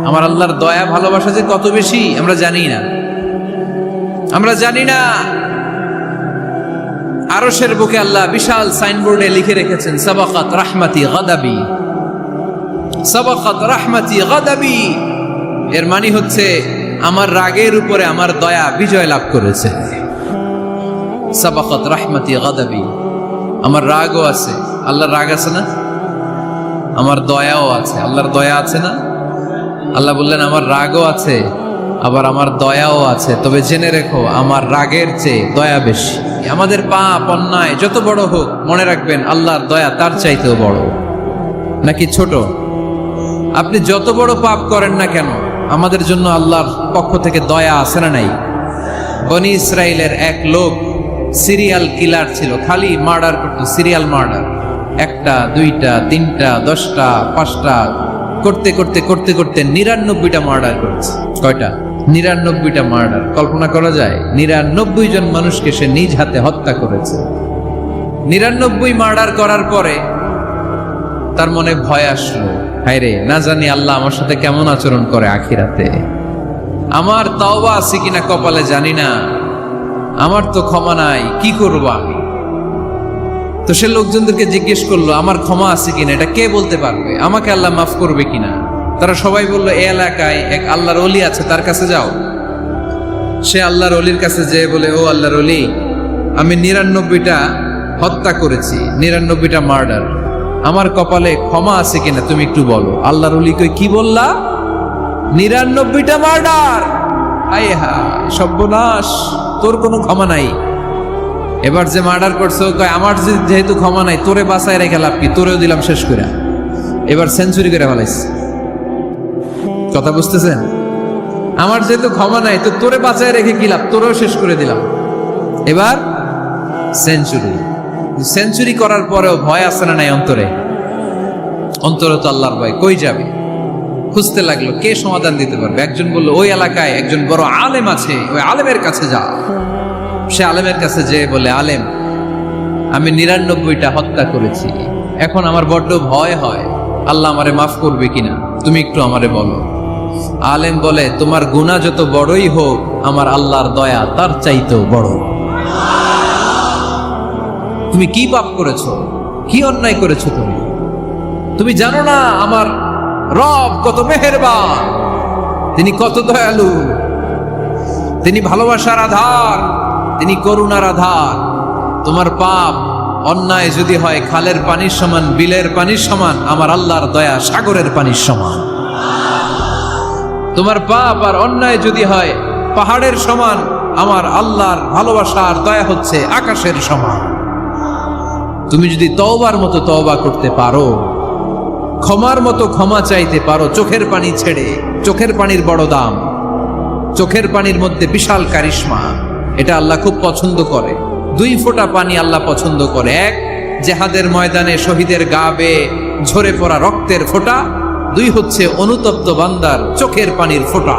আমার আল্লাহর দয়া ভালোবাসা যে কত বেশি আমরা জানি না, আমরা জানি না। আরশের বুকে আল্লাহ বিশাল সাইনবোর্ডে লিখে রেখেছেন সাবাকাত রাহমাতি গাদাবি, সাবাকাত রাহমাতি গাদাবি। এর মানে হচ্ছে আমার রাগের উপরে আমার দয়া বিজয় লাভ করেছে। সাবাকাত রাহমাতি গাদাবি, আমার রাগও আছে, আল্লাহর রাগ আছে না, আমার দয়াও আছে, আল্লাহর দয়া আছে না। আল্লাহ বললেন আমার রাগও আছে আবার আমার দয়াও আছে, তবে জেনে রেখো আমার রাগের চেয়ে দয়া বেশি। আমাদের পাপ অন্যায় যত বড় হোক মনে রাখবেন আল্লাহর দয়া তার চাইতেও বড়। নাকি ছোট? আপনি যত বড় পাপ করেন না কেন আমাদের জন্য আল্লাহর পক্ষ থেকে দয়া আছে না নাই? বনি ইসরাইলের এক লোক সিরিয়াল কিলার ছিল, খালি মার্ডার করতো, সিরিয়াল মার্ডার, একটা দুইটা তিনটা 10টা 5টা করতে করতে করতে করতে 99টা মার্ডার করেছে। কয়টা? 99টা মার্ডার। কল্পনা করা যায়? 99 জন মানুষকে সে নিজ হাতে হত্যা করেছে। 99 মার্ডার করার পরে তার মনে ভয় আসলো, হায় রে, না জানি আল্লাহ আমার সাথে কেমন আচরণ করে আখিরাতে, আমার তওবা আছে কিনা কপালে জানি না, আমার তো ক্ষমা নাই, কি করব আমি? তো সে লোকজনদেরকে জিজ্ঞেস করলো আমার ক্ষমা আছে কিনা, এটা কে বলতে পারবে, আমাকে আল্লাহ মাফ করবে কিনা? তারা সবাই বললো এই এলাকায় এক আল্লাহর ওলি আছে, তার কাছে যাও। সে আল্লাহর ওলির কাছে যেয়ে বলে, ও আল্লাহর ওলি, আমি 99টা হত্যা করেছি, 99টা মার্ডার, আমার কপালে ক্ষমা আছে কিনা তুমি একটু বলো। আল্লাহর ওলি কই, কি বললা? 99টা মার্ডার? আয় হায় সর্বনাশ, তোর কোনো ক্ষমা নাই। এবার যে মার্ডার করছো কয় আমার যেহেতু ক্ষমা নাই, তোরে বাঁচায় রেখে লাভ কি, তোরেও দিলাম শেষ করে। এবার সেঞ্চুরি করে ফেলাইছে। কথা বুঝতেছেন? আমার যেহেতু ক্ষমা নাই তো তোরে বাঁচায় রেখে কি লাভ, তোরেও শেষ করে দিলাম। এবার সেঞ্চুরি। সেঞ্চুরি করার পরেও ভয় আসে না নাই অন্তরে? অন্তরে তো আল্লাহর ভয়, কই যাবে? খুঁজতে লাগলো কে সমাধান দিতে পারবে। একজন বললো ওই এলাকায় একজন বড় আলেম আছে, ওই আলেমের কাছে যা। সে আলেমের কাছে যেয়ে বলে, আলেম, আমি 99টা হত্যা করেছি, এখন আমার বড্ড ভয় হয়, আল্লাহ আমারে মাফ করবে কিনা, তুমি একটু আমারে বলো। আলেম বলে, তোমার গুনাহ যত বড়ই হোক আমার আল্লাহর দয়া তার চাইতেও বড়। তুমি কি পাপ করেছো, কি অন্যায় করেছো তুমি? তুমি জানো না আমার রব কত মেহেরবান, তিনি কত দয়ালু, তিনি ভালোবাসার আধার, তিনি করুণার আধার। তোমার পাপ অন্যায় যদি হয় খালের পানির সমান, বিলের পানির সমান, আমার আল্লাহর দয়া সাগরের পানির সমান। তোমার পাপ আর অন্যায় যদি হয় পাহাড়ের সমান, আমার আল্লাহর ভালোবাসার দয়া হচ্ছে আকাশের সমান। তুমি যদি তওবার মতো তওবা করতে পারো, ক্ষমার মতো ক্ষমা চাইতে পারো, চোখের পানি ছেড়ে, চোখের পানির বড় দাম, চোখের পানির মধ্যে বিশাল কারিশমা, এটা আল্লাহ খুব পছন্দ করে। 2 ফোঁটা পানি আল্লাহ পছন্দ করে। এক, জেহাদের ময়দানে শহীদের গা বেয়ে ঝরে পড়া রক্তের ফোঁটা। 2 হচ্ছে অনুতপ্ত বান্দার চোখের পানির ফোঁটা।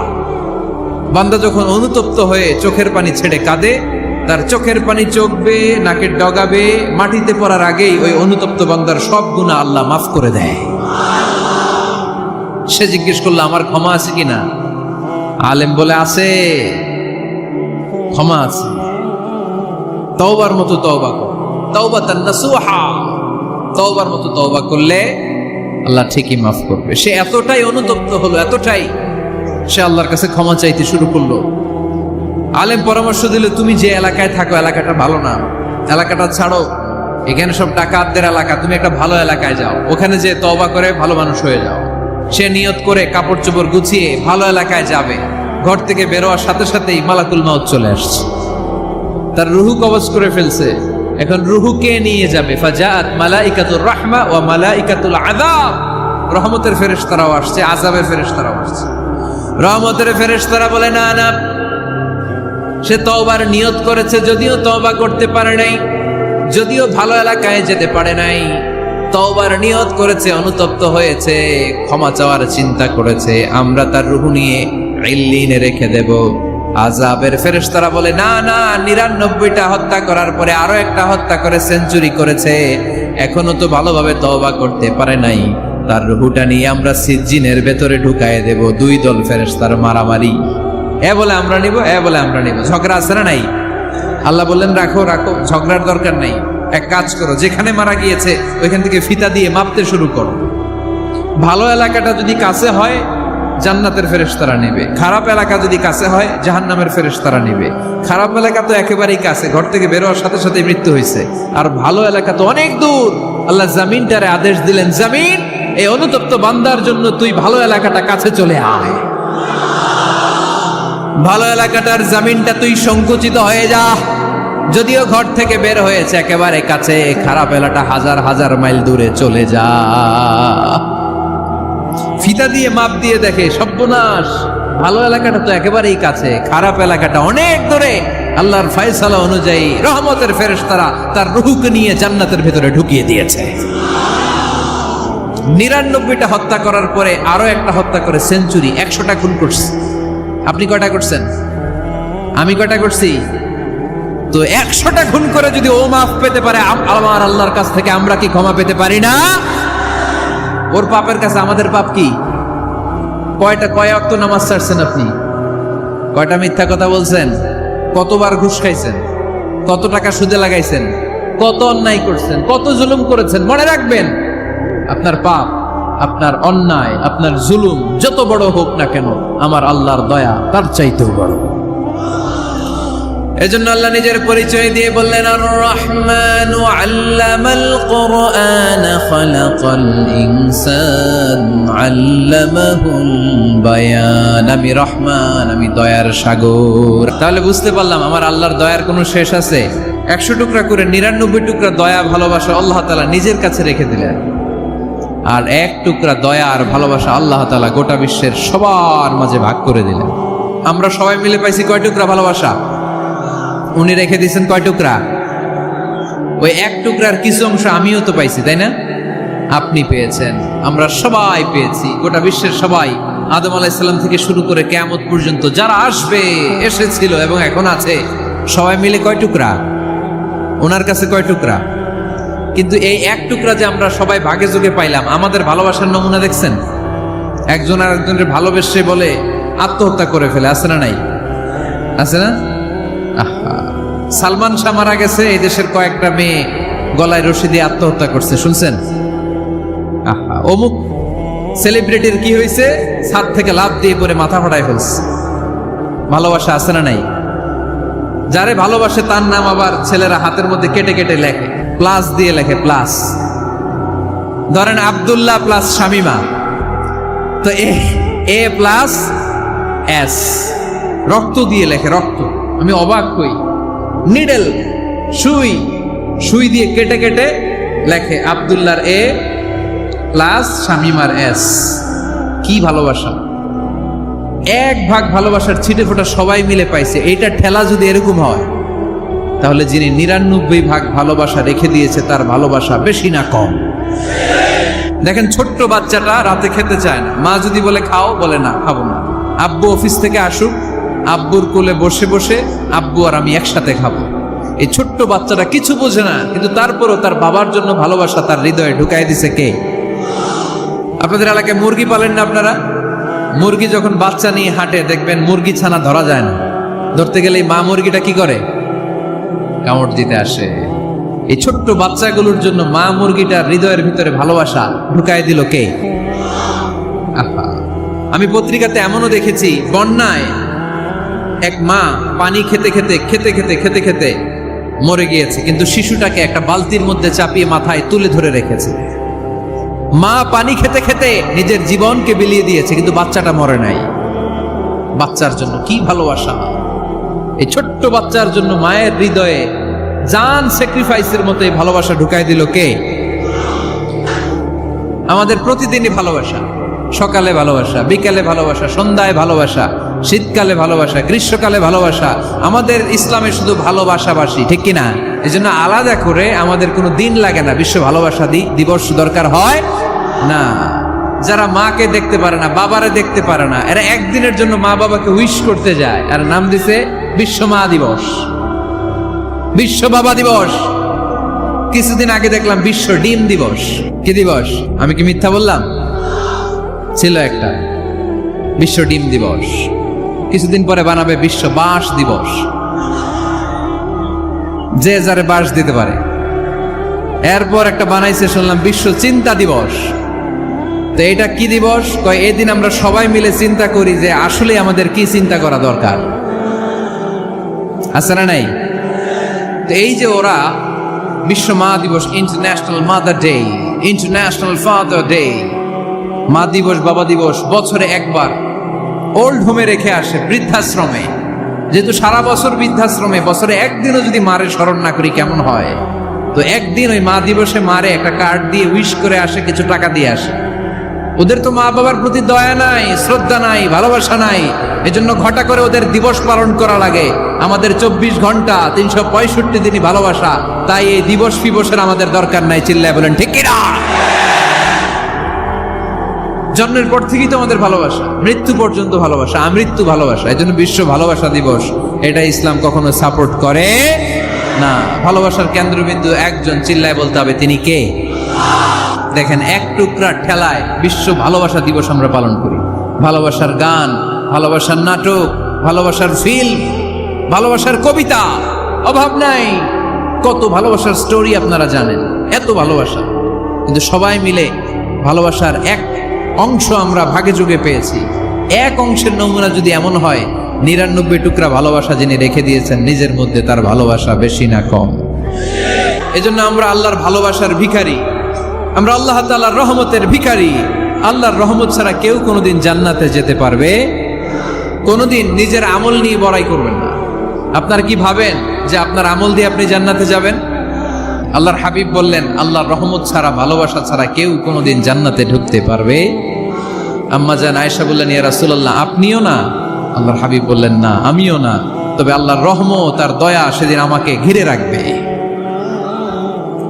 বান্দা যখন অনুতপ্ত হয়ে চোখের পানি ছেড়ে কাঁদে, তার চোখের পানি চোখ বেয়ে নাকের ডগা বেয়ে মাটিতে পড়ার আগেই ওই অনুতপ্ত বান্দার সব গুনাহ আল্লাহ মাফ করে দেয়। সে জিজ্ঞেস করলো আমার ক্ষমা আছে কিনা? আলেম বলে আছে, ক্ষমা আছে। তওবার মতো তওবা কর, তাওবাতান নাসুহা, তওবার মতো তওবা করলে আল্লাহ ঠিকই মাফ করবে। সে এতটাই অনুতপ্ত হলো, এতটাই, সে আল্লাহর কাছে ক্ষমা চাইতে শুরু করলো। আলেম পরামর্শ দিল, তুমি যে এলাকায় থাকো এলাকাটা ভালো না, এলাকাটা ছাড়ো, এখানে সব ডাকাতদের এলাকা, তুমি একটা ভালো এলাকায় যাও, ওখানে যে তওবা করে ভালো মানুষ হয়ে যাও। সে নিয়ত করে কাপড় চোপড় গুছিয়ে ভালো এলাকায় যাবে। ঘর থেকে বেরোয়ার সাথে সাথেই মালাকুল মাউত চলে আসছে, তার রুহু কবজ করে ফেলছে। এখন রুহু কে নিয়ে যাবে? ফাজাত মালাইকাতুর রাহমা ওয়া মালাইকাতুল আযাব। রহমতের ফেরেশতারাও আসছে, আযাবের ফেরেশতারাও আসছে। রহমতের ফেরেশতারা বলে না না, সে তওবার নিয়ত করেছে, যদিও তওবা করতে পারে নাই, যদিও ভালো এলাকায় যেতে পারে নাই, তওবার নিয়ত করেছে, অনুতপ্ত হয়েছে, ক্ষমা চাওয়ার চিন্তা করেছে, আমরা তার রুহু নিয়ে ইল্লিনে রেখে দেব। আযাবের ফেরেশতারা বলে না না, 99টা হত্যা করার পরে আরো একটা হত্যা করে সেঞ্চুরি করেছে, এখনো তো ভালোভাবে তওবা করতে পারে নাই, তার রুহুটা নিয়ে আমরা সিজ্জিনের ভেতরে ঢুকায় দেব। দুই দল ফেরেশতার মারামারি, এ বলে আমরা নিব, এ বলে আমরা নিব। ঝগড়া আছে না নাই? আল্লাহ বললেন রাখো রাখো, ঝগড়ার দরকার নাই। এক কাজ করো, যেখানে মারা গিয়েছে ওইখান থেকে ফিতা দিয়ে মাপতে শুরু করো। ভালো এলাকাটা যদি কাছে হয় জান্নাতের ফেরেশতারা নেবে, খারাপ এলাকা যদি কাছে হয় জাহান্নামের ফেরেশতারা নেবে। খারাপ এলাকা তো একেবারেই কাছে, ঘর থেকে বের হওয়ার সাথে সাথে মৃত্যু হয়েছে। আর ভালো এলাকা তো অনেক দূর। আল্লাহ জামিনটারে আদেশ দিলেন, জামিন এই অনুতপ্ত বান্দার জন্য তুই ভালো এলাকাটা কাছে চলে আয়। ভালো এলাকাটার জামিনটা তুই সংকুচিত হয়ে যা। যদিও ঘর থেকে বের হয়েছে একেবারে কাছে, খারাপ এলাকা হাজার হাজার মাইল দূরে চলে যা। ফিতা দিয়ে মাপ দিয়ে দেখে সর্বনাশ, ভালো এলাকাটা তো একেবারেই কাছে, খারাপ এলাকাটা অনেক দূরে। আল্লাহর ফয়সালা অনুযায়ী রহমতের ফেরেশতারা তার রূহকে নিয়ে জান্নাতের ভেতরে ঢুকিয়ে দিয়েছে। 99টা হত্যা করার পরে আরো একটা হত্যা করে সেঞ্চুরি, 100টা খুন করছে। আপনি কয়টা করছেন? আমি কয়টা করছি? তো 100টা খুন করে যদি ও মাফ পেতে পারে আমার আল্লাহর কাছ থেকে, আমরা কি ক্ষমা পেতে পারি না? ওর পাপের কাছে আমাদের পাপ কি? কয় ওয়াক্ত নামাজ ছাড়ছেন আপনি? কয়টা মিথ্যা কথা বলছেন? কতবার ঘুষ খাইছেন? কত টাকা সুদে লাগাইছেন? কত অন্যায় করছেন? কত জুলুম করেছেন? মনে রাখবেন, আপনার পাপ, আপনার অন্যায়, আপনার জুলুম যত বড় হোক না কেন, আমার আল্লাহর দয়া তার চাইতেও বড়। এজন্য আল্লাহ নিজের পরিচয় দিয়ে বললেন, আর রহমানু আল্লামাল কুরআন খালাকাল ইনসান আল্লামাহুল বায়ান। আমি রহমান, আমি দয়ার সাগর। তাহলে বুঝতে পারলাম আমার আল্লাহর দয়ার কোনো শেষ আছে? 100 টুকরা করে 99 টুকরা দয়া ভালোবাসা আল্লাহ তাআলা নিজের কাছে রেখে দিলেন, আর 1 টুকরা দয়া আর ভালোবাসা আল্লাহ তাআলা গোটা বিশ্বের সবার মাঝে ভাগ করে দিলেন। আমরা সবাই মিলে পাইছি কয় টুকরা ভালোবাসা? উনি রেখে দিয়েছেন কয় টুকরা? ওই 1 টুকরার কিছু অংশ আমিও তো পাইছি, তাই না? আপনি পেয়েছেন, আমরা সবাই পেয়েছি, গোটা বিশ্বের সবাই, আদম আলাইহিস সালাম থেকে শুরু করে কিয়ামত পর্যন্ত যারা আসবে, এসেছিল এবং এখন আছে, সবাই মিলে কয় টুকরা? ওনার কাছে কয় টুকরা? কিন্তু এই 1 টুকরা যে আমরা সবাই ভাগে যোগে পাইলাম, আমাদের ভালোবাসার নমুনা দেখছেন? একজন আর একজনের ভালোবেসে বলে আত্মহত্যা করে ফেলে, আছে না নাই? আছে না? সালমান শাহ মারা গেছে, এই দেশের কয়েকটা মেয়ে গলায় রশি দিয়ে আত্মহত্যা করছে, শুনছেন? অমুক সেলিব্রিটির কি হয়েছে, ছাদ থেকে লাফ দিয়ে পরে মাথা ফাটায় ফেলছে। ভালোবাসা আছে না নাই? যারে ভালোবাসে তার নাম আবার ছেলেরা হাতের মধ্যে কেটে কেটে লেখে, প্লাস দিয়ে লেখে, প্লাস। ধরেন আব্দুল্লাহ প্লাস শামিমা, তো এ প্লাস এস, রক্ত দিয়ে লেখে, রক্ত। আমি অবাক হই, নিডেল, সুই দিয়ে কেটে কেটে লেখে আব্দুল্লাহর এ প্লাস শামিমার এস। কি ভালোবাসা! 1 ভাগ ভালোবাসার ছিটে ফোটা সবাই মিলে পাইছে। এইটা ঠেলা যদি এরকম হয়, তাহলে যিনি 99 ভাগ ভালোবাসা রেখে দিয়েছে তার ভালোবাসা বেশি না কম? দেখেন, ছোট্ট বাচ্চাটা রাতে খেতে চায় না, মা যদি বলে খাও, বলে না, খাবো না। আব্বু অফিস থেকে আসুক, আব্বুর কোলে বসে বসে আব্বু আর আমি একসাথে খাবো। এই ছোট্ট বাচ্চাটা কিছু বোঝে না, কিন্তু তারপরও তার বাবার জন্য ভালোবাসা তার হৃদয়ে ঢুকাই দিছে কে? আপনাদের এলাকায় মুরগি পালেন না আপনারা? মুরগি যখন বাচ্চা নিয়ে হাঁটে, দেখবেন মুরগি ছানা ধরা যায় না, ধরতে গেলে মা মুরগিটা কি করে? কামড় দিতে আসে। এই ছোট্ট বাচ্চাগুলোর জন্য মা মুরগিটার হৃদয়ের ভিতরে ভালোবাসা ঢুকাই দিল কে? আমি পত্রিকাতে এমনও দেখেছি, বন্যায় এক মা পানি খেতে খেতে মরে গিয়েছে, কিন্তু শিশুটাকে একটা বালতির মধ্যে চাপিয়ে মাথায় তুলে ধরে রেখেছে। মা পানি খেতে খেতে নিজের জীবনকে বিলিয়ে দিয়েছে, কিন্তু বাচ্চাটা মরে নাই। বাচ্চার জন্য কি ভালোবাসা! এই ছোট্ট বাচ্চার জন্য মায়ের হৃদয়ে জান স্যাক্রিফাইসের মতো এই ভালোবাসা ঢুকাই দিল কে? আমাদের প্রতিদিনই ভালোবাসা, সকালে ভালোবাসা, বিকালে ভালোবাসা, সন্ধ্যায় ভালোবাসা, শীতকালে ভালোবাসা, গ্রীষ্মকালে ভালোবাসা। আমাদের ইসলামে শুধু ভালোবাসাবাসী, ঠিক কিনা? এই জন্য আলাদা করে আমাদের কোনো দিন লাগে না, বিশ্ব ভালোবাসা দিবস দরকার হয় না। যারা মাকে দেখতে পারে না, বাবারে দেখতে পারে না, এরা একদিনের জন্য মা বাবাকে উইশ করতে যায়, আর নাম দিছে বিশ্ব মা দিবস, বিশ্ব বাবা দিবস। কিছুদিন আগে দেখলাম বিশ্ব ডিম দিবস। কি দিবস? আমি কি মিথ্যা বললাম? ছিল একটা বিশ্ব ডিম দিবস, কিছুদিন পরে বানাবে বিশ্ব বাঁশ দিবস, যে যারে বাঁশ দিতে পারে। এরপর একটা বানাইছে শুনলাম বিশ্ব চিন্তা দিবস। তো এটা কি দিবস? কয় এই দিন আমরা সবাই মিলে চিন্তা করি যে আসলে আমাদের কি চিন্তা করা দরকার, আছে না নাই? তো এই যে ওরা বিশ্ব মা দিবস, international mother day, international father day, মা দিবস বাবা দিবস বছরে একবার ওল্ড হোমে রেখে আসে, বৃদ্ধাশ্রমে। যেহেতু সারা বছর বৃদ্ধাশ্রমে, বছরে একদিনও যদি মারে স্মরণ না করি কেমন হয়? তো একদিন ওই মা দিবসে মারে একটা কার্ড দিয়ে উইশ করে আসে, কিছু টাকা দিয়ে আসে। ওদের তো মা বাবার প্রতি দয়া নাই, শ্রদ্ধা নাই, ভালোবাসা নাই, এজন্য ঘটা করে ওদের দিবস পালন করা লাগে। আমাদের 24 ঘন্টা 365 দিনই ভালোবাসা, তাই এই দিবস ফিবসের আমাদের দরকার নাই। চিল্লায় বলেন ঠিক কিনা? জন্মের পর থেকেই তো আমাদের ভালোবাসা, মৃত্যু পর্যন্ত ভালোবাসা, আমৃত্যু ভালোবাসা। এই জন্য বিশ্ব ভালোবাসা দিবস, এটা ইসলাম কখনো সাপোর্ট করে না। ভালোবাসার কেন্দ্রবিন্দু একজন, চিল্লায় বলতে হবে তিনি কে? দেখেন, এক টুকরা ঠেলায় বিশ্ব ভালোবাসা দিবস আমরা পালন করি। ভালোবাসার গান, ভালোবাসার নাটক, ভালোবাসার ফিল্ম, ভালোবাসার কবিতা, অভাব নাই। কত ভালোবাসার স্টোরি আপনারা জানেন, এত ভালোবাসা। কিন্তু সবাই মিলে ভালোবাসার এক অংশ আমরা ভাগে যোগে পেয়েছি। এক অংশের নমুনা যদি এমন হয়, 99 টুকরা ভালোবাসা যিনি রেখে দিয়েছেন নিজের মধ্যে, তার ভালোবাসা বেশি না কম? এজন্য আমরা আল্লাহর ভালোবাসার ভিখারি, আমরা আল্লাহ তাআলার রহমতের ভিখারি। আল্লাহর রহমত ছাড়া কেউ কোনোদিন জান্নাতে যেতে পারবে? কোনোদিন নিজের আমল নিয়ে বড়াই করবেন না। আপনারা কি ভাবেন যে আপনার আমল দিয়ে আপনি জান্নাতে যাবেন? আল্লাহর হাবিব বললেন, আল্লাহর রহমত ছাড়া, ভালোবাসা ছাড়া কেউ কোনোদিন জান্নাতে ঢুকতে পারবে? আম্মা জান আয়েশা বললেন, ইয়া রাসূলুল্লাহ, আপনিও না? আল্লাহর হাবিব বললেন, না, আমিও না, তবে আল্লাহর রহমত আর দয়া সেদিন আমাকে ঘিরে রাখবে।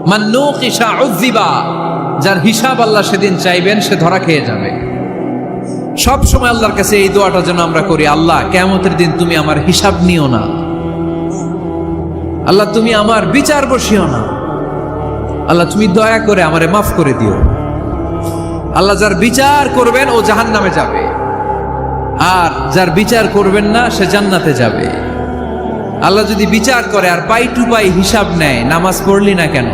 মান নুকিশা উযিবা, যার হিসাব আল্লাহ সেদিন চাইবেন সে ধরা খেয়ে যাবে। সব সময় আল্লাহর কাছে এই দোয়াটা যেন আমরা করি, আল্লাহ কিয়ামতের দিন তুমি আমার হিসাব নিও না, আল্লাহ তুমি আমার বিচার বসিও না, আল্লাহ তুমি দয়া করে আমারে মাফ করে দিও। আল্লাহ যার বিচার করবেন ও জাহান্নামে যাবে, আর যার বিচার করবেন না সে জান্নাতে যাবে। আল্লাহ যদি বিচার করে আর পাই টু পাই হিসাব নেয়, নামাজ পড়লি না কেন,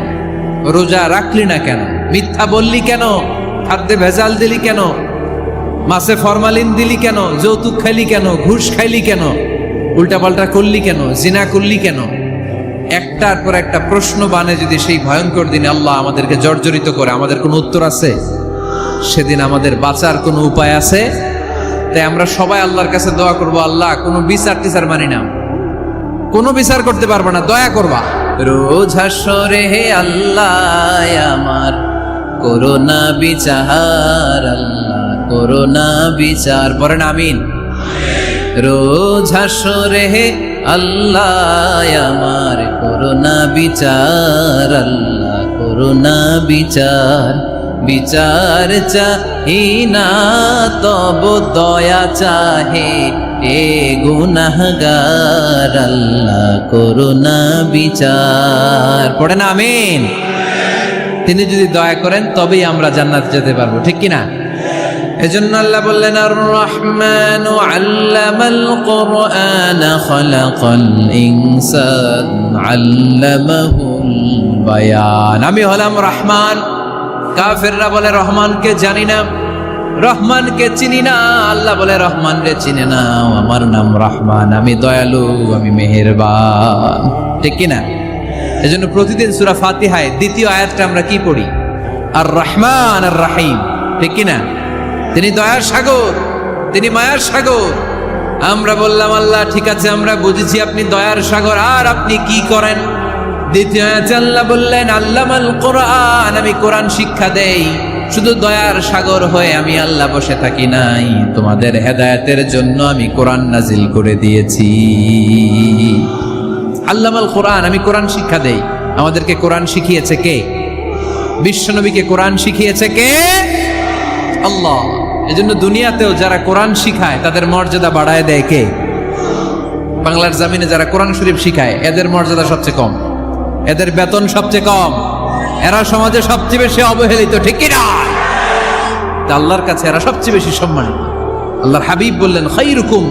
রোজা রাখলি না কেন, মিথ্যা বললি কেন, খাদ্যে ভেজাল দিলি কেন, মাছে ফরমালিন দিলি কেন, যৌতুক খাইলি কেন, ঘুষ খাইলি কেন, উল্টাপাল্টা করলি কেন, জিনা করলি কেন, একটার পর একটা প্রশ্ন বানে যদি সেই ভয়ঙ্কর দিনে আল্লাহ আমাদেরকে জর্জরিত করে, আমাদের কোনো উত্তর আছে? সেদিন আমাদের বাঁচার কোনো উপায় আছে? তাই আমরা সবাই আল্লাহর কাছে দোয়া করবো, আল্লাহ কোনো বিচার টিচার মানি না, কোনো বিচার করতে পারবে না, দয়া করবা। রোজ হাসরে হে আল্লাহ আমার করোনা বিচার, আল্লাহ করোনা বিচার, পড়েন আমিন। রোজ হাসরে হে আল্লাহ আমার করোনা বিচার, আল্লাহ করোনা বিচার, বিচার চাহি না তব দয়া চাহে এ গুনাহগার, আল্লাহ করোনা বিচার, পড়েন আমিন। তিনি যদি দয়া করেন তবেই আমরা জান্নাত যেতে পারবো, ঠিক কিনা? এজন্য আল্লাহ বললেন, আর রহমানু আল্লামাল কুরআন খালাকাল ইনসান আল্লামাহুল বায়ান। আমি হলাম রহমান। কাফেররা বলে রহমানকে জানি না, রহমানকে চিনি না। আল্লাহ বলে রহমান রে চিনে না, আমার নাম রহমান, আমি দয়ালু, আমি মেহেরবান, ঠিক কিনা? এজন্য প্রতিদিন সূরা ফাতিহায় দ্বিতীয় আয়াতটা আমরা কি পড়ি? আর রহমান আর রাহিম, ঠিক কিনা? তিনি দয়ার সাগর, তিনি মায়ার সাগর। আমরা বললাম, আল্লাহ ঠিক আছে, আমরা বুঝেছি আপনি দয়ার সাগর, আর আপনি কি করেন? দ্বিতীয় আয়াতে আল্লাহ বললেন, আল্লামাল কোরআন, আমি কোরআন শিক্ষা দেই। শুধু দয়ার সাগর হয়ে আমি আল্লাহ বসে থাকি নাই, তোমাদের হেদায়েতের জন্য আমি কোরআন নাজিল করে দিয়েছি। আল্লামাল কোরআন, আমি কোরআন শিক্ষা দেই। আমাদেরকে কোরআন শিখিয়েছে কে? বিশ্বনবীকে কোরআন শিখিয়েছে কে? আল্লাহ। এজন্য দুনিয়াতেও যারা কোরআন শিখায় তাদের মর্যাদা বাড়ায় দেয় কে? বাংলার জমিনে যারা কোরআন শরীফ শিখায় এদের মর্যাদা সবচেয়ে কম, এদের বেতন সবচেয়ে কম, এরা সমাজে সবচেয়ে বেশি অবহেলিত, ঠিক কিনা? তা আল্লাহর কাছে এরা সবচেয়ে বেশি সম্মানিত। আল্লাহর হাবিব বললেন, খায়রুকুম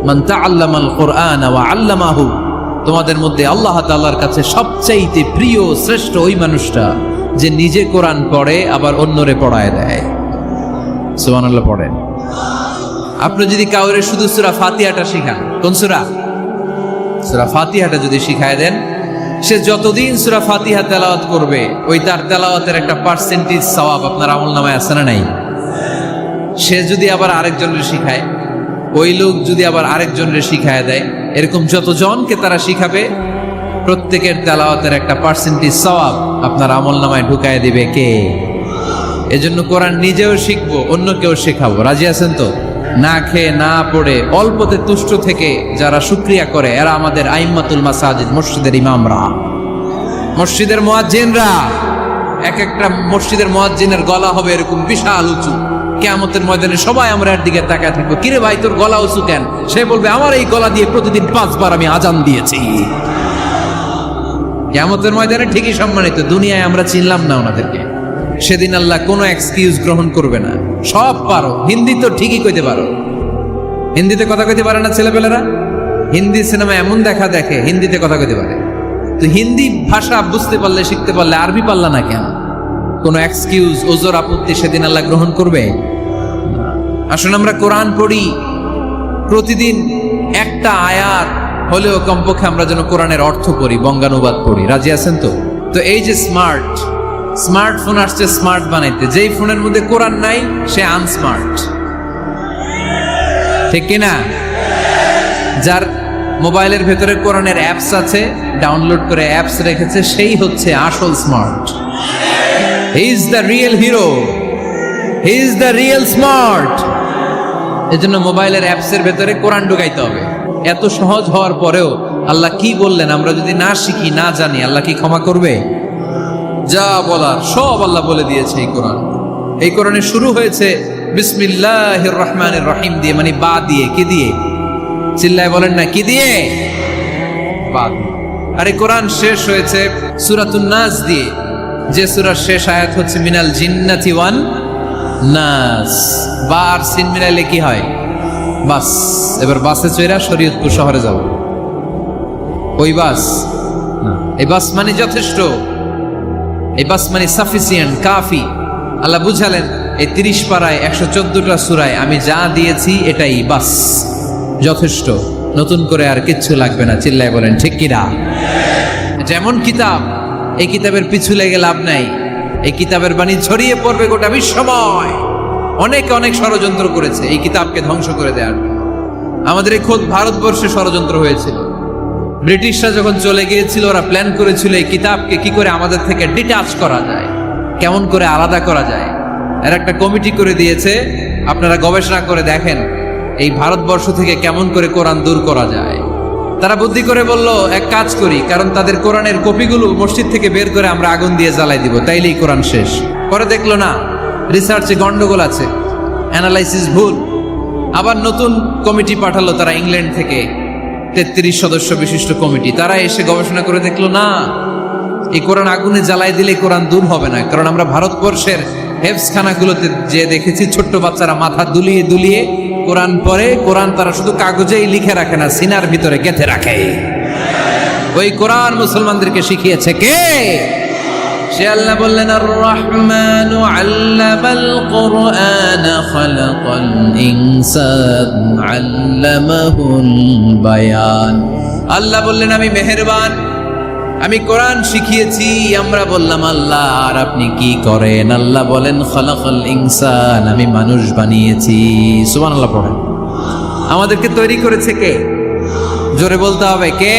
মান তাআল্লামাল কুরআন ওয়া আল্লামাহু, তোমাদের মধ্যে আল্লাহ তাআলার কাছে সবচাইতে প্রিয় শ্রেষ্ঠ ওই মানুষটা যে নিজে কোরআন পড়ে আবার অন্যরে পড়ায় দেয়। সুবহানাল্লাহ পড়েন। আপনি যদি কাউরে শুধু সূরা ফাতিহাটা শিখান, কোন সূরা? সূরা ফাতিহাটা যদি শিখায় দেন, সে যতদিন সূরা ফাতিহা তেলাওয়াত করবে ওই তার তেলাওয়াতের একটা পার্সেন্টেজ সওয়াব আপনার আমলনামায় আছে না নাই? সে যদি আবার আরেকজনের শিখায়, ওই লোক যদি আবার আরেকজনের শিখায় দেয়, এরকম যতজনকে তারা শিখাবে প্রত্যেকের তেলাওয়াতের একটা পার্সেন্টেজ সওয়াব আপনার আমলনামায় ঢুকায় দিবে কে? এজন্য কোরআন নিজেও শিখবো, অন্যকেও শেখাবো। রাজি আছেন তো? না খেয়ে না পড়ে অল্পতে তুষ্ট থেকে যারা শুকরিয়া করে এরা আমাদের আইম্মাতুল মাসাজিদ, মসজিদের ইমামরা, মসজিদের মুয়াজ্জিনরা। এক একটা মসজিদের মুয়াজ্জিনের গলা হবে এরকম বিশাল উঁচু। কিয়ামতের ময়দানে সবাই আমরা এর দিকে তাকায় থাকবো, কিরে ভাই তোর গলা উঁচু কেন? সে বলবে, আমার এই গলা দিয়ে প্রতিদিন 5 বার আমি আজান দিয়েছি। কিয়ামতের ময়দানে ঠিকই সম্মানিত, দুনিয়ায় আমরা চিনলাম না ওনাদেরকে। সেদিন আল্লাহ কোনো এক্সকিউজ গ্রহণ করবে না। সব পারো, হিন্দি তো ঠিকই কইতে পারো। হিন্দিতে কথা কইতে পারে না ছেলেপেলেরা? হিন্দি সিনেমা এমন দেখা দেখে হিন্দিতে কথা কইতে পারে। তো হিন্দি ভাষা বুঝতে পারলে, শিখতে পারলে আরবি পারলা না কেন? কোনো এক্সকিউজ, ওজর, আপত্তি সেদিন আল্লাহ গ্রহণ করবে? আসুন আমরা কোরআন পড়ি, প্রতিদিন একটা আয়াত হলেও কমপক্ষে আমরা যেন কোরআনের অর্থ পড়ি, বঙ্গানুবাদ পড়ি। রাজি আছেন তো? তো এই যে স্মার্টফোন আসছে স্মার্ট বানাইতে, যেই ফোনের মধ্যে কোরআন নাই সে আনস্মার্ট, ঠিক কিনা? যার মোবাইলের ভেতরে কোরআনের অ্যাপস আছে, ডাউনলোড করে অ্যাপস রেখেছে, সেই হচ্ছে আসল smart. He is the real hero, he is the real smart. এজন্য মোবাইলের অ্যাপসের ভেতরে কোরআন ঢুকাইতে হবে। এত সহজ হওয়ার পরেও আল্লাহ কি বললেন আমরা যদি না শিখি, না জানি, আল্লাহ কি ক্ষমা করবে? যা বলার সব আল্লাহ বলে দিয়েছে এই কোরআন। এই কোরআনে শুরু হয়েছে বিসমিল্লাহির রহমানির রহিম দিয়ে, মানে বা দিয়ে। কি দিয়ে? চিল্লায় বলেন না, কি দিয়ে? বা দিয়ে। আর এই কোরআন শেষ হয়েছে সূরাতুন নাস দিয়ে, যে সূরার শেষ আয়াত হচ্ছে মিনাল জিন্নাতি ওয়ান নাস। বা আর সিন মিলাইলে কি হয়? বাস। এবার বাসে চড়া শরীয়তপুর শহরে যাব। ওই বাস না, এই বাস মানে যথেষ্ট, এই বাস মানে সাফিসিয়েন্ট, কাফি। আল্লাহ বুঝালেন এই 30 পারায় 114টা সূরায় আমি যা দিয়েছি এটাই বাস, যথেষ্ট, নতুন করে আর কিচ্ছু লাগবে না। চিল্লায় বলেন ঠিক কিনা? যেমন কিতাব, এই কিতাবের পিছু লেগে লাভ নাই। এই কিতাবের বাণী ছড়িয়ে পড়বে গোটা বিশ্বময়। অনেকে অনেক ষড়যন্ত্র করেছে এই কিতাবকে ধ্বংস করে দেওয়ার। আমাদের এই খোদ ভারতবর্ষে ষড়যন্ত্র হয়েছিল। ব্রিটিশরা যখন চলে গিয়েছিল, ওরা প্ল্যান করেছিল এই কিতাবকে কি করে আমাদের থেকে ডিটাচ করা যায়, কেমন করে আলাদা করা যায়। এর একটা কমিটি করে দিয়েছে, আপনারা গবেষণা করে দেখেন এই ভারতবর্ষ থেকে কেমন করে কোরআন দূর করা যায়। তারা বুদ্ধি করে বলল, এক কাজ করি, কারণ তাদের কোরআনের কপিগুলো মসজিদ থেকে বের করে আমরা আগুন দিয়ে জ্বালাই দিব, তাইলেই কোরআন শেষ। পরে দেখলো না, রিসার্চে গন্ডগোল আছে, অ্যানালাইসিস ভুল। আবার নতুন কমিটি পাঠালো তারা ইংল্যান্ড থেকে, 33 সদস্য বিশিষ্ট কমিটি। তারা এসে গবেষণা করে দেখলো না, এই কোরআন আগুনে জ্বালাই দিলে কোরআন দূর হবে না। কারণ আমরা ভারতবর্ষের হেফজখানাগুলোতে যে দেখেছি, ছোট্ট বাচ্চারা মাথা দুলিয়ে দুলিয়ে কোরআন পড়ে। কোরআন তারা শুধু কাগজেই লিখে রাখে না, সিনার ভিতরে গেঁথে রাখে। ওই কোরআন মুসলমানদেরকে শিখিয়েছে কে? সে আল্লাহ বললেন, আর রহমানু আল্লামাল কুরআন খালাকাল ইনসান আল্লামাহুল বায়ান। আল্লাহ বললেন আমি মেহেরবান, আমি কোরআন শিখিয়েছি। আমরা বললাম আল্লাহ আর আপনি কি করেন? আল্লাহ বলেন খালাকাল ইনসান, আমি মানুষ বানিয়েছি। সুবহানাল্লাহ পড়েন। আমাদেরকে তৈরি করেছে কে? জোরে বলতে হবে কে?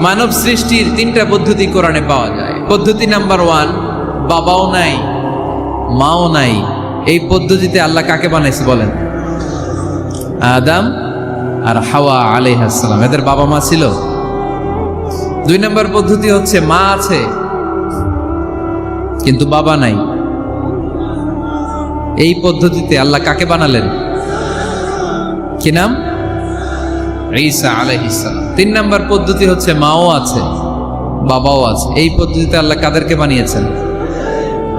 মানব সৃষ্টির 3টা পদ্ধতি কোরআনে পাওয়া যায়। পদ্ধতি নাম্বার 1, বাবাও নাই মাও নাই। এই পদ্ধতিতে আল্লাহ কাকে বানাইছে বলেন? আদম আর হাওয়া আলাইহিস সালাম, এদের বাবা মা ছিল। 2 নম্বর পদ্ধতি হচ্ছে মা আছে কিন্তু বাবা নাই। এই পদ্ধতিতে আল্লাহ কাকে বানালেন? কি নাম? ঈসা আলাইহিস সালাম। 3 নম্বর পদ্ধতি হচ্ছে মাও আছে বাবাও আছে। এই পদ্ধতিতে আল্লাহ কাদেরকে বানিয়েছেন?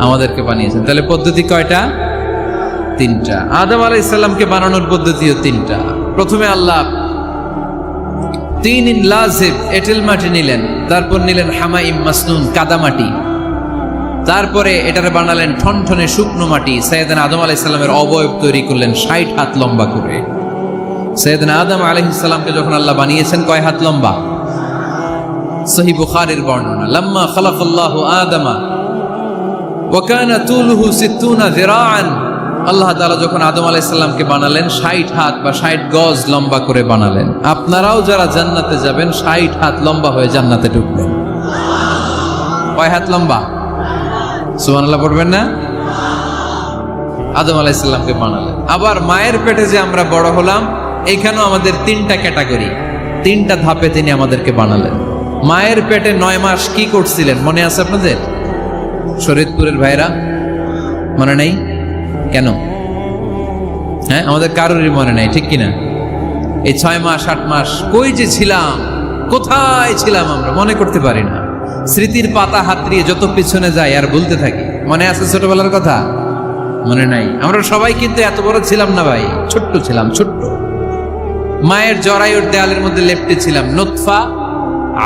আমাদেরকে বানিয়েছেন। তাহলে পদ্ধতি কয়টা? তিনটা। আদম আলাইহিস সালামকে বানানোর পদ্ধতিও তিনটা। প্রথমে আল্লাহ তিন লাজিব এঁটেল মাটি নিলেন, তারপর নিলেন হামাইম মাসনুন কাদামাটি, তারপরে এটারে বানালেন ঠনঠনে শুকনো মাটি। সাইয়েদনা আদম আলাইহিস সালামের অবয়ব তৈরি করলেন 60 হাত লম্বা করে। সাইয়েদনা আদম আলাইহিস সালামকে যখন আল্লাহ বানিয়েছেন কয় হাত লম্বা? সহিহ বুখারীর বর্ণনা, লাম্মা খালাকাল্লাহু আদামা ওয়া কানা তুলুহু 60 যিরাআন। আল্লাহ তাআলা যখন আদম আলাইহিস সালামকে বানালেন 60 হাত বা 60 গজ লম্বা করে বানালেন। আপনারাও যারা জান্নাতে যাবেন 60 হাত লম্বা হয়ে জান্নাতে ঢুকবেন। কয় হাত লম্বা? সুবহানাল্লাহ পড়বেন না? আদম আলাইহিস সালামকে বানালেন। আবার মায়ের পেটে যে আমরা বড় হলাম, এইখানেও আমাদের তিনটা ক্যাটাগরি, তিনটা ধাপে তিনি আমাদেরকে বানালেন। মায়ের পেটে 9 মাস কি করছিলেন মনে আছে আপনাদের? শরীয়তপুরের ভাইরা মনে নেই কেন? হ্যাঁ, আমাদের কারোরই মনে নাই, ঠিক কিনা? এই 6 মাস 8 মাস কই যে ছিলাম, কোথায় ছিলাম আমরা মনে করতে পারি না। স্মৃতির পাতা হাতড়িয়ে যত পিছনে যাই আর ভুলতে থাকি। মনে আছে ছোটবেলার কথা? মনে নাই। আমরা সবাই কিন্তু এত বড় ছিলাম না ভাই, ছোট্ট ছিলাম, ছোট্ট। মায়ের জরায়ুর দেয়ালের মধ্যে লেপ্টে ছিলাম। নুতফা,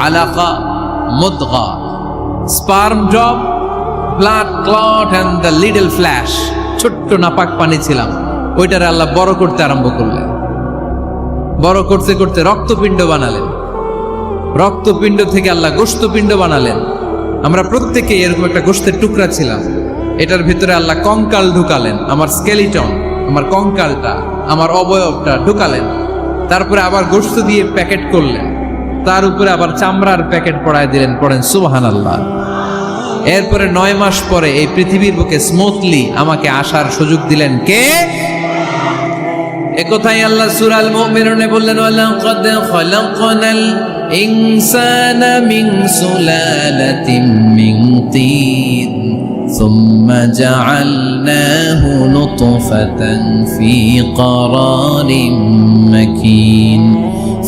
আলাকা, মুদগা, sperm drop, blood clot and the little flesh. ছোট্ট নাপাক পানি ছিলাম। ওইটারে আল্লাহ বড় করতে আরম্ভ করলেন। বড় করতে করতে রক্তপিণ্ড বানালেন। রক্তপিণ্ড থেকে আল্লাহ গোশতপিণ্ড বানালেন। আমরা প্রত্যেকে এরকম একটা গোশতের টুকরা ছিলাম। এটার ভিতরে আল্লাহ কঙ্কাল ঢুকালেন, আমার স্কেলিটন, আমার কঙ্কালটা, আমার অবয়বটা ঢুকালেন। তারপরে আবার গোশত দিয়ে প্যাকেট করলেন, তার উপরে আবার চামড়ার প্যাকেট পড়ায় দিলেন। পড়েন সুবহানাল্লাহ। এরপরে 9 মাস পরে এই পৃথিবীর বুকে স্মুথলি আমাকে আসার সুযোগ দিলেন কে? একথাই আল্লাহ সূরা আল মুমিনুনে বললেন, ওয়ালাকাদ খালাকনাল ইনসানা মিন সুলালাতিন মিন তিন সুম্মা জাআলনাহু নুতফাতান ফি ক্বারারিন মাকিন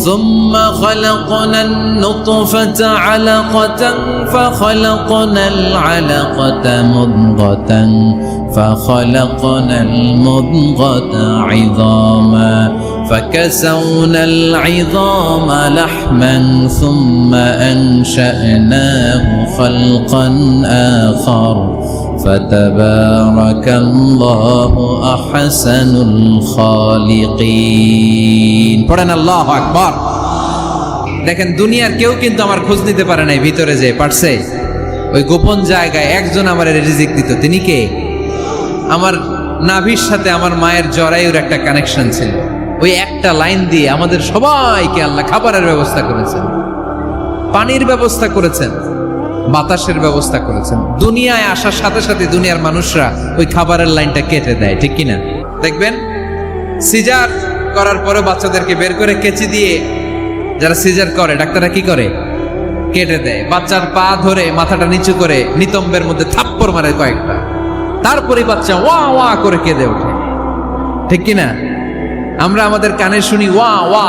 ثم خلقنا النطفة علقة فخلقنا العلقة مضغة فخلقنا المضغة عظاما فكسونا العظام لحما ثم أنشأناه خلقا آخر فتبارك الله أحسن الخالقين। পড়েন আল্লাহু আকবার। দেখেন দুনিয়ার কেউ কিন্তু আমার খোঁজ নিতে পারে নাই, ভিতরে যে পারছে ওই গোপন জায়গায় একজন আমার রিজিক দিত। তিনি কে? আমার নাভির সাথে আমার মায়ের জরায়ুর একটা কানেকশন ছিল। ওই একটা লাইন দিয়ে আমাদের সবাইকে আল্লাহ খাবারের ব্যবস্থা করেছেন, পানির ব্যবস্থা করেছেন, বাতাসের ব্যবস্থা করেছেন। দুনিয়ায় আসার সাথে সাথে দুনিয়ার মানুষরা ওই খাবারের লাইনটা কেটে দেয়, ঠিক কিনা? দেখবেন সিজার করার পরে বাচ্চাদেরকে বের করে কেচি দিয়ে যারা সিজার করে ডাক্তাররা কি করে? কেটে দেয়। বাচ্চার পা ধরে মাথাটা নিচু করে নিতম্বের মধ্যে থাপ্পড় মারে কয়েকটা, তারপরে বাচ্চা ওয়া ওয়া করে কেঁদে ওঠে, ঠিক কিনা? আমরা আমাদের কানে শুনি ওয়া ওয়া,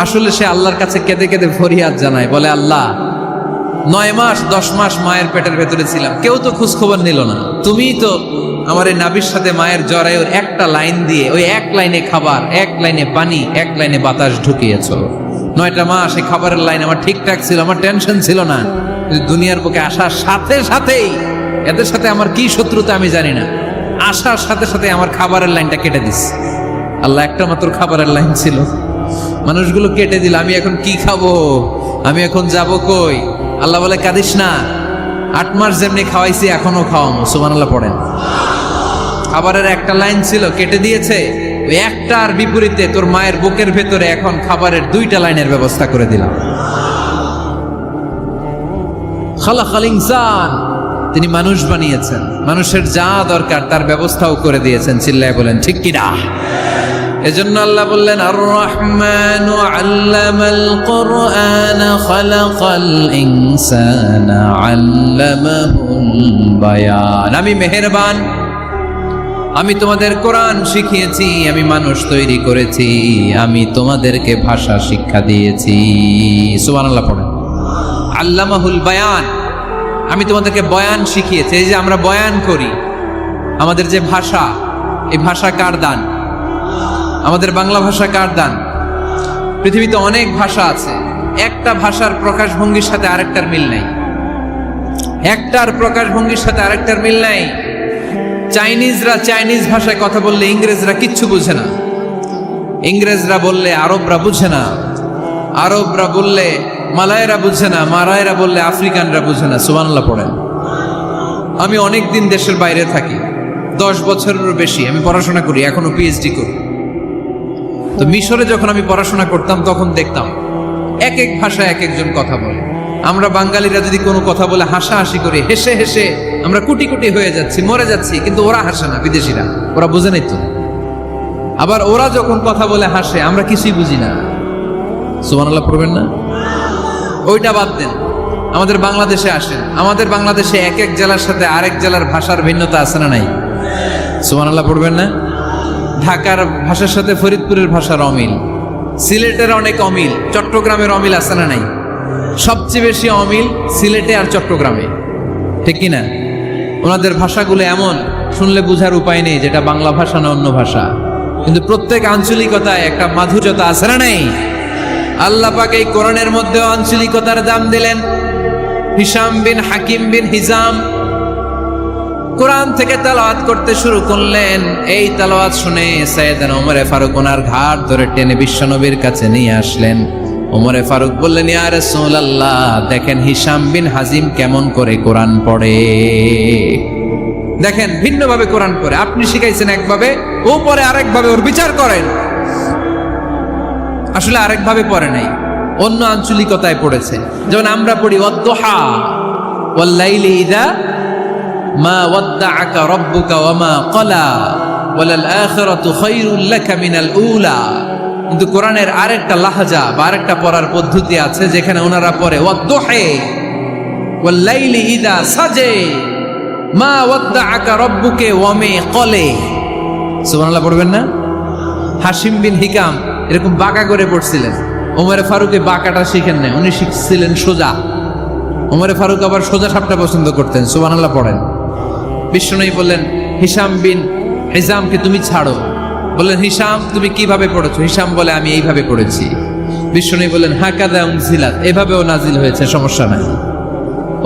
আসলে সে আল্লাহর কাছে কেঁদে কেঁদে ফরিয়াদ জানায়, বলে আল্লাহ 9 মাস 10 মাস মায়ের পেটের ভেতরে ছিলাম, কেউ তো খোঁজ খবর নিল না। তুমিই তো আমার এই নাভির সাথে মায়ের জরায়ুর একটা লাইন দিয়ে ওই এক লাইনে খাবার, এক লাইনে পানি, এক লাইনে বাতাস ঢুকিয়েছো। 9টা মাস এই খাবারের লাইন আমার ঠিকঠাক ছিল, আমার টেনশন ছিল না। দুনিয়ার বুকে আসার সাথে সাথেই এদের সাথে আমার কি শত্রুতা আমি জানি না, আসার সাথে সাথে আমার খাবারের লাইনটা কেটে দিস। আল্লাহ একটা মাত্র খাবারের লাইন ছিল, মানুষগুলো কেটে দিল। আমি এখন কি খাবো? আমি এখন যাব কই? আল্লাহ বলে কাঁদিস না, 8 মাস যেমনি খাওয়াইছি এখনো খাওয়াবো। সুবহানাল্লাহ পড়েন। খাবারের একটা লাইন ছিল, কেটে দিয়েছে। ওই একটার বিপরীতে তোর মায়ের বুকের ভেতরে এখন খাবারের 2টা লাইনের ব্যবস্থা করে দিলাম। খালাকাল ইনসান, তিনি মানুষ বানিয়েছেন, মানুষের যা দরকার তার ব্যবস্থাও করে দিয়েছেন। চিল্লায় বলেন ঠিক কিনা? এজন্য আল্লাহ বললেন আর রহমানু আল্লামাল কুরআন খালাকাল ইনসানা আল্লামাহুল বায়ান। আমি মেহেরবান, আমি তোমাদের কোরআন শিখিয়েছি, আমি মানুষ তৈরি করেছি, আমি তোমাদেরকে ভাষা শিক্ষা দিয়েছি। সুবহানাল্লাহ পড়েন। আল্লামাহুল বায়ান, আমি তোমাদেরকে বয়ান শিখিয়েছি। এই যে আমরা বয়ান করি, আমাদের যে ভাষা, এই ভাষা কার দান? আমাদের বাংলা ভাষা কার দান? পৃথিবীতে অনেক ভাষা আছে, একটা ভাষার প্রকাশভঙ্গির সাথে আরেকটার মিল নাই। একটার প্রকাশভঙ্গির সাথে আরেকটার মিল নাই। চাইনিজরা চাইনিজ ভাষায় কথা বললে ইংরেজরা কিচ্ছু বুঝে না, ইংরেজরা বললে আরবরা বুঝে না, আরবরা বললে মালায়রা বুঝে না, মালায়রা বললে আফ্রিকানরা বুঝে না। সুবহানাল্লাহ পড়েন। আমি অনেক দিন দেশের বাইরে থাকি, 10 বছরেরও বেশি আমি পড়াশোনা করি, এখনো পিএইচডি করি। তো মিশরে যখন আমি পড়াশোনা করতাম তখন দেখতাম এক এক ভাষায় এক একজন কথা বলে। আমরা বাঙালিরা যদি কোনো কথা বলে হাসাহাসি করি, হেসে হেসে আমরা কুটি কুটি হয়ে যাচ্ছি, মরে যাচ্ছি, কিন্তু ওরা হাসে না, বিদেশিরা, ওরা বুঝে নাই তো। আবার ওরা যখন কথা বলে হাসে, আমরা কিছুই বুঝি না। সুবহানাল্লাহ পড়বেন না? ওইটা বাদ দেন, আমাদের বাংলাদেশে আসেন। আমাদের বাংলাদেশে এক এক জেলার সাথে আরেক জেলার ভাষার ভিন্নতা আছে না নাই? সুবহানাল্লাহ পড়বেন না? ঢাকার ভাষার সাথে ফরিদপুরের ভাষার অমিল, সিলেটের অনেক অমিল, চট্টগ্রামের অমিল আছে না নাই? সবচেয়ে বেশি অমিল সিলেটে আর চট্টগ্রামে, ঠিক কিনা? ওনাদের ভাষাগুলো এমন, শুনলে বুঝার উপায় নেই যেটা বাংলা ভাষা না অন্য ভাষা, কিন্তু প্রত্যেক আঞ্চলিকতায় একটা মাধুর্যতা আছে না নাই? আল্লাহ পাক এই কোরআনের মধ্যে আঞ্চলিকতার দাম দিলেন। হিশাম বিন হাকিম বিন হিজাম কোরআন থেকে তেলাওয়াত করতে শুরু করলেন। এই তেলাওয়াত শুনে সাইয়েদনা ওমরে ফারুক ওনার ঘাট ধরে টেনে বিশ্বনবীর কাছে নিয়ে আসলেন। ওমরে ফারুক বললেন, ইয়া রাসূলুল্লাহ, দেখেন হিশাম বিন হাজিম কেমন করে কোরআন পড়ে, দেখেন ভিন্নভাবে কোরআন পড়ে। আপনি শিখাইছেন একভাবে, ও পড়ে আরেকভাবে, ওর বিচার করেন। আসলে আরেকভাবে পড়ে নাই, অন্য আঞ্চলিকতায় পড়েছে। যেমন আমরা পড়ি ওয়াদ্দুহা ওয়াল লাইলি ইযা মা ওয়াদ্দাআকা রাব্বুকা ওয়া মা ক্বালা ওয়ালাল আখিরাতু খায়রুল লাকা মিনাল উলা। কিন্তু কোরআনের আরেকটা লাহজা বা আরেকটা পড়ার পদ্ধতি আছে, যেখানে ওনারা পড়ে ওয়াদ্দুহি ওয়াল লাইলি ইযা সাজে মা ওয়াদ্দাআকা রাব্বুকা ওয়া মা ক্বালা। সুবহানাল্লাহ পড়বেন না? হাশিম বিন হিকাম এরকম বাঁকা করে পড়ছিলেন। ওমরে ফারুক এই বাঁকাটা শিখেন না, উনি শিখছিলেন সোজা। ওমরে ফারুক আবার সোজা সাপটা পছন্দ করতেন। সুবহানাল্লাহ পড়েন। বিশ্বনবী বললেন, হিশাম বিন হিজামকে তুমি ছাড়ো। বললেন, হিশাম তুমি কিভাবে পড়েছো? হিশাম বলে, আমি এইভাবে পড়েছি। বিশ্বনবী বললেন, হাকাদা উনজিলাত, এভাবেও নাজিল হয়েছে, সমস্যা নাই।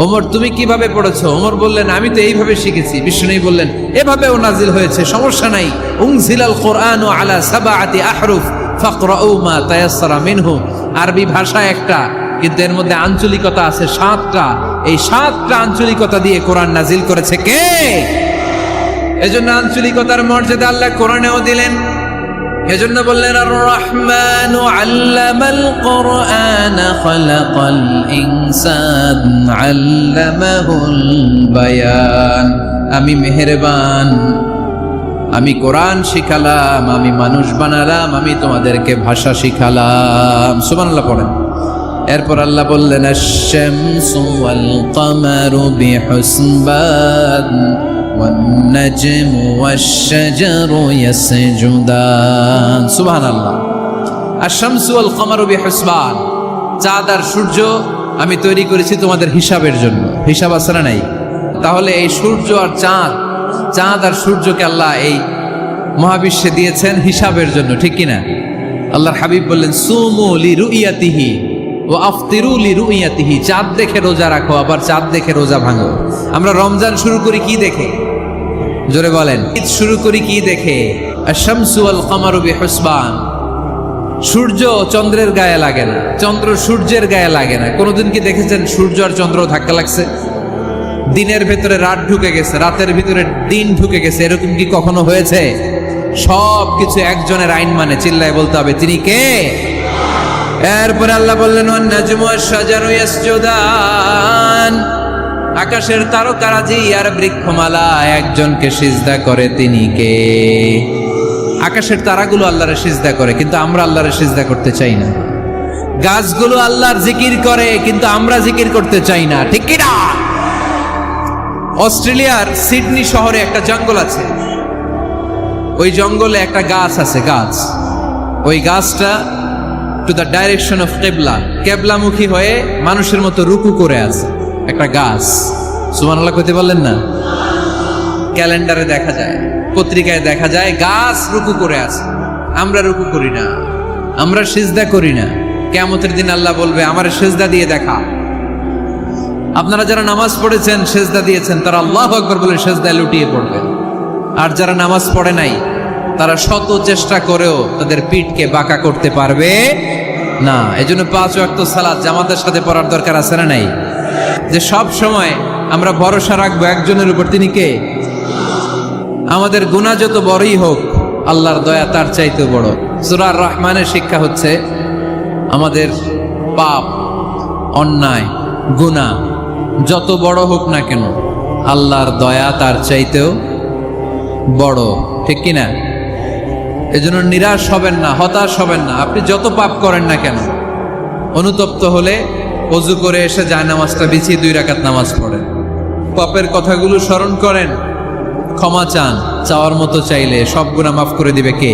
ওমর তুমি কিভাবে পড়েছো? ওমর বললেন, আমি তো এইভাবে শিখেছি। বিশ্বনবী বললেন, এভাবেও নাজিল হয়েছে, সমস্যা নাই। উনজিলাল কোরআনু আলা সাবআতি আহরুফ ফাকরাউ মা তায়াসসারা মিনহু। আরবি ভাষা একটা, কিন্তু এর মধ্যে আঞ্চলিকতা আছে 7টা। এই 7টা আঞ্চলিকতা দিয়ে কোরআন নাজিল করেছে কে? এজন্য আঞ্চলিকতার মর্যাদা আল্লাহ কোরআনেও দিলেন। এজন্য বললেন, আর রহমানু আল্লামাল কোরআন খালাকাল ইনসান আল্লামাহুল বায়ান। আমি মেহেরবান, আমি কোরআন শিখালাম, আমি মানুষ বানালাম, আমি তোমাদেরকে ভাষা শিখালাম। সুবহানাল্লাহ পড়েন। এরপর আল্লাহ বললেন, আশ-শামসু ওয়াল কামারু বিহুসবান ওয়ান নাজমু ওয়াশ-শাজারু ইয়াসজুদান। সুবহানাল্লাহ। আশ-শামসু ওয়াল কামারু বিহুসবান, চাঁদ আর সূর্য আমি তৈরি করেছি তোমাদের হিসাবের জন্য। হিসাব আছে না নাই? তাহলে এই সূর্য আর চাঁদ, চাঁদ আর সূর্যকে আল্লাহ এই মহাবিশ্বে দিয়েছেন হিসাবের জন্য, ঠিক কিনা? আল্লাহর হাবিব বললেন, সুমু লিরুইয়াতিহি ওয়া আফতিরু লিরুইয়াতিহি। চাঁদ দেখে রোজা রাখো, আবার চাঁদ দেখে রোজা ভাঙো। আমরা রমজান শুরু করি কি দেখে? জোরে বলেন। ঈদ শুরু করি কি দেখে? আশ-শামসু ওয়াল কামারু বিহুসবান। সূর্য চন্দ্রের গায়ে লাগে না, চন্দ্র সূর্যের গায়ে লাগে না। কোনোদিন কি দেখেছেন সূর্য আর চন্দ্র ধাক্কা লাগছে? দিনের ভেতরে রাত ঢুকে গেছে, রাতের ভিতরে দিন ঢুকে গেছে, এরকম কি কখনো হয়েছে? সব কিছু একজনের আইন মানে, চিল্লায় বলতে হবে, তিনি কে? এরপরে আল্লাহ বললেন, ওয়ান নাজমু ওয়াশ-শাজারু ইয়াসজুদান। আকাশের তারকারাজি আর বৃক্ষমালা একজনকে সিজদা করে, তিনি কে? আকাশের তারাগুলো আল্লাহরে সিজদা করে, কিন্তু আমরা আল্লাহরে সিজদা করতে চাই না। গাছগুলো আল্লাহর জিকির করে, কিন্তু আমরা জিকির করতে চাই না, ঠিক কি না? অস্ট্রেলিয়ার সিডনি শহরে একটা জঙ্গল আছে। ওই জঙ্গলে একটা গাছ আছে, গাছ। ওই গাছটা টু দ্য ডাইরেকশন অফ কেবলা, কেবলামুখী হয়ে মানুষের মতো রুকু করে আছে, একটা গাছ। সুবহানাল্লাহ কইতে বললেন না? ক্যালেন্ডারে দেখা যায় পত্রিকায় দেখা যায় গাছ রুকু করে আছে, আমরা রুকু করি না, আমরা সিজদা করি না। কিয়ামতের দিন আল্লাহ বলবে আমার সিজদা দিয়ে দেখা। আপনারা যারা নামাজ পড়েছেন, সিজদা দিয়েছেন, তারা আল্লাহু আকবার বলে সিজদায় লুটিয়ে পড়বেন। আর যারা নামাজ পড়ে নাই, তারা শত চেষ্টা করেও তাদের পিঠকে বাঁকা করতে পারবে না। এজন্য 5 ওয়াক্ত সালাত জামাতের সাথে পড়ার দরকার আছে না নাই? যে সব সময় আমরা ভরসা রাখবো একজনের উপর, তিনি কে? আমাদের গুনাহ যত বড়ই হোক, আল্লাহর দয়া তার চাইতেও বড়। সূরা আর রহমানের শিক্ষা হচ্ছে আমাদের পাপ, অন্যায়, গুনাহ যত বড় হোক না কেন, আল্লাহর দয়া তার চাইতেও বড়, ঠিক কিনা? এজন্য নিরাশ হবেন না, হতাশ হবেন না। আপনি যত পাপ করেন না কেন, অনুতপ্ত হলে ওযু করে এসে জায়নামাজটা বিছিয়ে 2 রাকাত নামাজ পড়েন, পাপের কথাগুলো স্মরণ করেন, ক্ষমা চান। চাওয়ার মতো চাইলে সব গুনাহ মাফ করে দিবে কে?